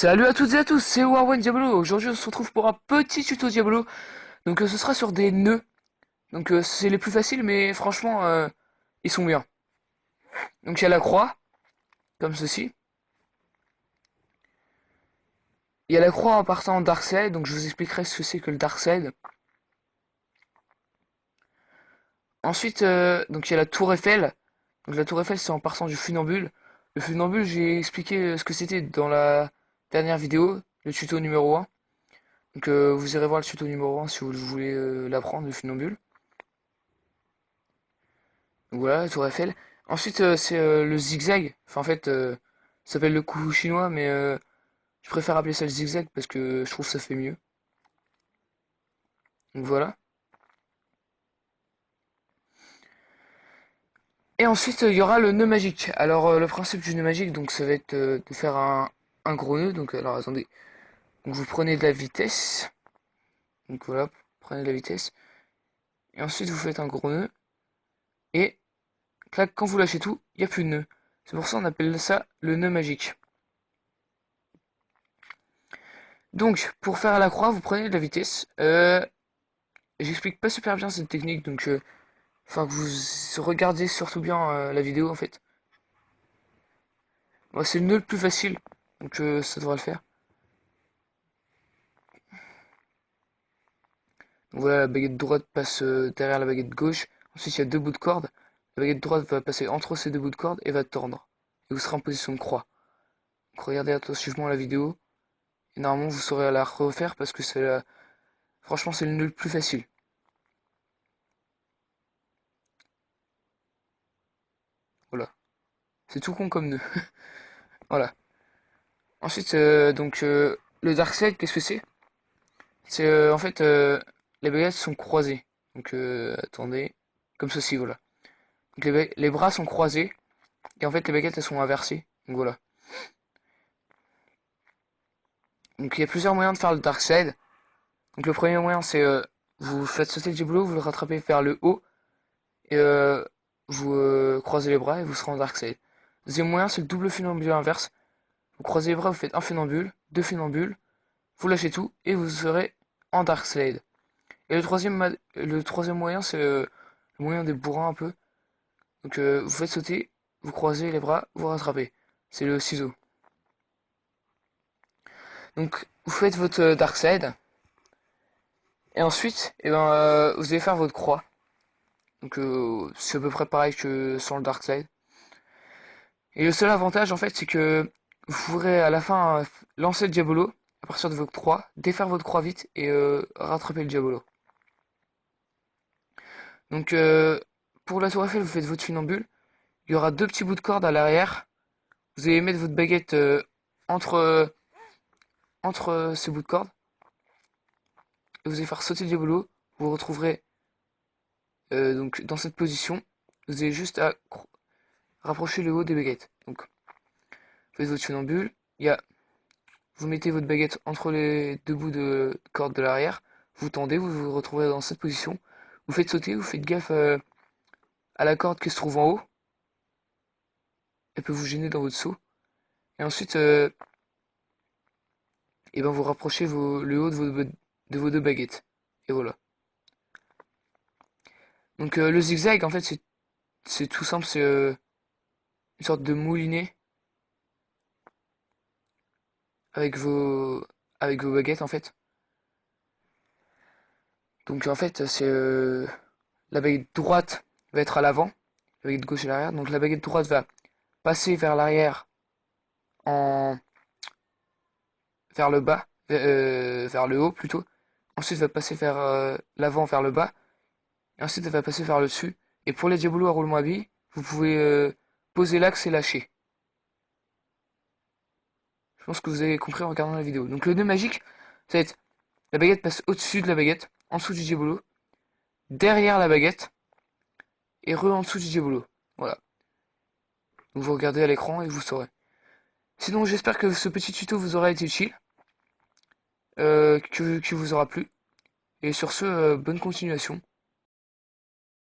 Salut à toutes et à tous, c'est Warwen Diablo. Aujourd'hui on se retrouve pour un petit tuto Diablo. Donc ce sera sur des nœuds. Donc c'est les plus faciles mais franchement ils sont bien. Donc il y a la croix, comme ceci. Il y a la croix en partant de Darkseid, donc je vous expliquerai ce que c'est que le Darkseid. Ensuite donc il y a la tour Eiffel. Donc la tour Eiffel c'est en partant du funambule. Le funambule j'ai expliqué ce que c'était dans la dernière vidéo, le tuto numéro 1. Donc vous irez voir le tuto numéro 1 si vous voulez l'apprendre, le funambule. Donc voilà, la tour Eiffel. Ensuite, c'est le zigzag. Enfin, en fait, ça s'appelle le coup chinois, mais je préfère appeler ça le zigzag parce que je trouve que ça fait mieux. Donc voilà. Et ensuite, il y aura le nœud magique. Alors, le principe du nœud magique, donc, ça va être de faire un gros nœud. Donc, alors, attendez. Donc, vous prenez de la vitesse. Donc, voilà, prenez de la vitesse. Et ensuite, vous faites un gros nœud. Et, clac, quand vous lâchez tout, il n'y a plus de nœud. C'est pour ça qu'on appelle ça le nœud magique. Donc, pour faire la croix, vous prenez de la vitesse. J'explique pas super bien cette technique, donc enfin que vous regardez surtout bien la vidéo en fait. Moi, c'est le nœud le plus facile, donc ça devrait le faire. Donc voilà, la baguette droite passe derrière la baguette gauche. Ensuite, il y a deux bouts de corde. La baguette droite va passer entre ces deux bouts de corde et va tordre. Et vous serez en position de croix. Donc regardez attentivement la vidéo. Et normalement, vous saurez la refaire parce que franchement, c'est le nœud le plus facile. Voilà. C'est tout con comme nœud. Voilà. Ensuite, le Dark Side, qu'est-ce que c'est? C'est en fait les baguettes sont croisées. Donc attendez, comme ceci, voilà. Donc les bras sont croisés et en fait les baguettes elles sont inversées. Donc voilà. Donc il y a plusieurs moyens de faire le Dark Side. Donc le premier moyen c'est vous faites sauter le diablo, vous le rattrapez vers le haut et vous croisez les bras et vous serez en Dark Side. Deuxième moyen c'est le double funambule inverse. Vous croisez les bras, vous faites un funambule, deux funambules, vous lâchez tout et vous serez en Dark Slade. Et le troisième moyen, c'est le moyen des bourrins un peu. Donc vous faites sauter, vous croisez les bras, vous rattrapez. C'est le ciseau. Donc vous faites votre Dark Side. Et ensuite, vous allez faire votre croix. Donc c'est à peu près pareil que sur le Dark Side. Et le seul avantage en fait, c'est que vous pourrez à la fin lancer le Diabolo à partir de votre croix, défaire votre croix vite et rattraper le Diabolo. Donc pour la tour Eiffel, vous faites votre funambule. Il y aura deux petits bouts de corde à l'arrière. Vous allez mettre votre baguette entre ces bouts de corde. Et vous allez faire sauter le diabolo. Vous vous retrouverez donc dans cette position. Vous avez juste à rapprocher le haut des baguettes. Donc vous faites votre funambule. Vous mettez votre baguette entre les deux bouts de corde de l'arrière. Vous tendez, vous vous retrouvez dans cette position. Vous faites sauter, vous faites gaffe à la corde qui se trouve en haut. Elle peut vous gêner dans votre saut. Et ensuite, vous rapprochez le haut de vos deux baguettes. Et voilà. Donc le zigzag, en fait, c'est tout simple, c'est une sorte de moulinet avec vos avec vos baguettes en fait. Donc en fait, c'est la baguette droite va être à l'avant, la baguette gauche à l'arrière. Donc la baguette droite va passer vers l'arrière en vers le bas, vers le haut plutôt. Ensuite, va passer vers l'avant, vers le bas. Et ensuite, elle va passer vers le dessus. Et pour les diabolos à roulement à billes, vous pouvez poser l'axe et lâcher. Je pense que vous avez compris en regardant la vidéo. Donc le nœud magique, ça va être la baguette passe au-dessus de la baguette, en dessous du diabolo, derrière la baguette, et en dessous du diabolo. Voilà. Donc vous regardez à l'écran et vous saurez. Sinon, j'espère que ce petit tuto vous aura été utile, que vous aura plu. Et sur ce, bonne continuation.